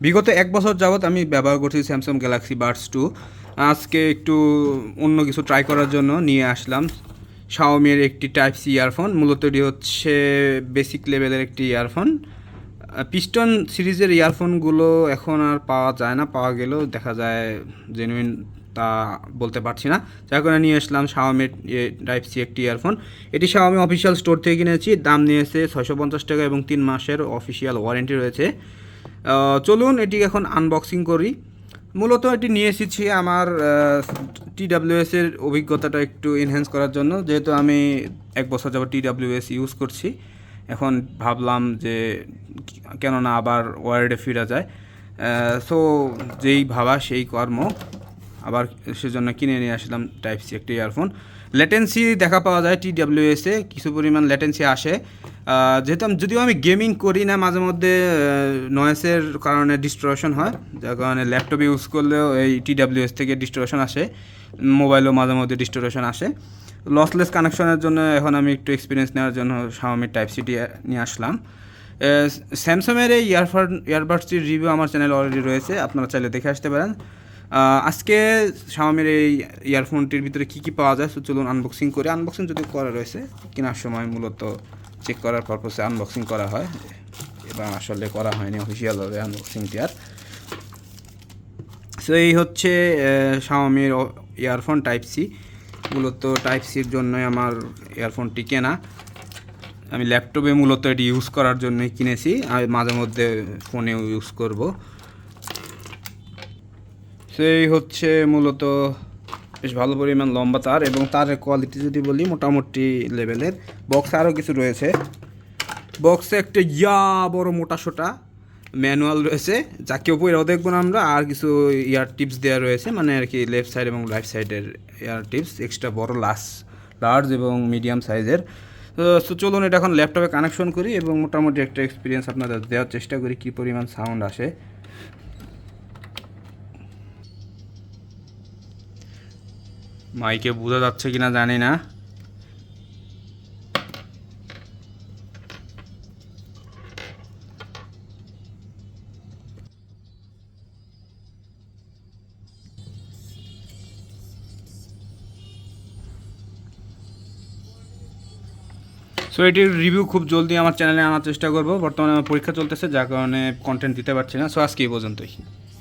বিগত ১ বছর যাবৎ আমি ব্যবহার করছি স্যামসাং গ্যালাক্সি বাডস 2। আজকে একটু অন্য কিছু ট্রাই করার জন্য নিয়ে আসলাম শাওমির একটি টাইপ সি ইয়ারফোন। মূলত এটি হচ্ছে বেসিক লেভেলের একটি ইয়ারফোন। পিস্টন সিরিজের ইয়ারফোনগুলো এখন আর পাওয়া যায় না, পাওয়া গেলেও দেখা যায় জেনুইন তা বলতে পারছি না, যার কারণে নিয়ে আসলাম শাওমির টাইপ সি একটি ইয়ারফোন। এটি শাওমি অফিসিয়াল স্টোর থেকে কিনেছি, দাম নিয়েছে 650 টাকা এবং 3 মাসের অফিসিয়াল ওয়ারেন্টি রয়েছে। চলুন এটি এখন আনবক্সিং করি। মূলত এটি নিয়ে এসেছি আমার টিডাব্লিউএসের অভিজ্ঞতাটা একটু এনহ্যান্স করার জন্য, যেহেতু আমি 1 বছর যাবত টিডাব্লিউএস ইউজ করছি। এখন ভাবলাম যে কেন না আবার ওয়ার্ডে ফিরা যায়। সো যেই ভাবা সেই কর্ম, আবার সেজন্য কিনে নিয়ে আসলাম টাইপ সি একটি ইয়ারফোন। ল্যাটেন্সি দেখা পাওয়া যায় টিডাব্লিউএসে, কিছু পরিমাণ ল্যাটেন্সি আসে। যেহেতু যদিও আমি গেমিং করি না, মাঝে মধ্যে নয়েসের কারণে ডিস্ট্রকশন হয়, যার কারণে ল্যাপটপে ইউজ করলেও এই টিডাব্লিউএস থেকে ডিস্ট্রকশন আসে, মোবাইলেও মাঝে মধ্যে ডিস্ট্রকশন আসে। লসলেস কানেকশনের জন্য এখন আমি একটু এক্সপিরিয়েন্স নেওয়ার জন্য শাওমি টাইপ সিটি নিয়ে আসলাম। স্যামসাংয়ের এই ইয়ারবাডসটির রিভিউ আমার চ্যানেলে অলরেডি রয়েছে, আপনারা চাইলে দেখে আসতে পারেন। আজকে শাওমির এই ইয়ারফোনটির ভিতরে কী কী পাওয়া যায় চলুন আনবক্সিং করে। আনবক্সিং যদি করা রয়েছে, কেনার সময় মূলত চেক করার পারপসে আনবক্সিং করা হয়, এবং আসলে করা হয়নি অফিসিয়ালভাবে আনবক্সিংটি আর। সো এই হচ্ছে শাওমির ইয়ারফোন টাইপ সি। মূলত টাইপ সির জন্যই আমার ইয়ারফোনটি কেনা। আমি ল্যাপটপে মূলত এটি ইউজ করার জন্যই কিনেছি, আর মাঝে মধ্যে ফোনেও ইউজ করব। সেই হচ্ছে মূলত বেশ ভালো পরিমাণ লম্বা তার, এবং তারের কোয়ালিটি যদি বলি মোটামুটি লেভেলের। বক্সে আরও কিছু রয়েছে, বক্সে একটা বড় মোটা সোটা ম্যানুয়াল রয়েছে, যা কেউ পড়েও দেখবো না আমরা। আর কিছু ইয়ার টিপস দেওয়া রয়েছে, মানে আর কি লেফট সাইড এবং রাইট সাইডের ইয়ার টিপস এক্সট্রা বড় লার্জ এবং মিডিয়াম সাইজের। তো চলুন এটা এখন ল্যাপটপে কানেকশন করি এবং মোটামুটি একটা এক্সপিরিয়েন্স আপনাদের দেওয়ার চেষ্টা করি কী পরিমাণ সাউন্ড আসে। মাইকে বোঝা যাচ্ছে কিনা জানি না। সো এটির রিভিউ খুব জলদি আমার চ্যানেলে আনার চেষ্টা করব। বর্তমানে আমার পরীক্ষা চলতেছে, যার কারণে কন্টেন্ট দিতে পারছি না। সো আজকে এই পর্যন্তই।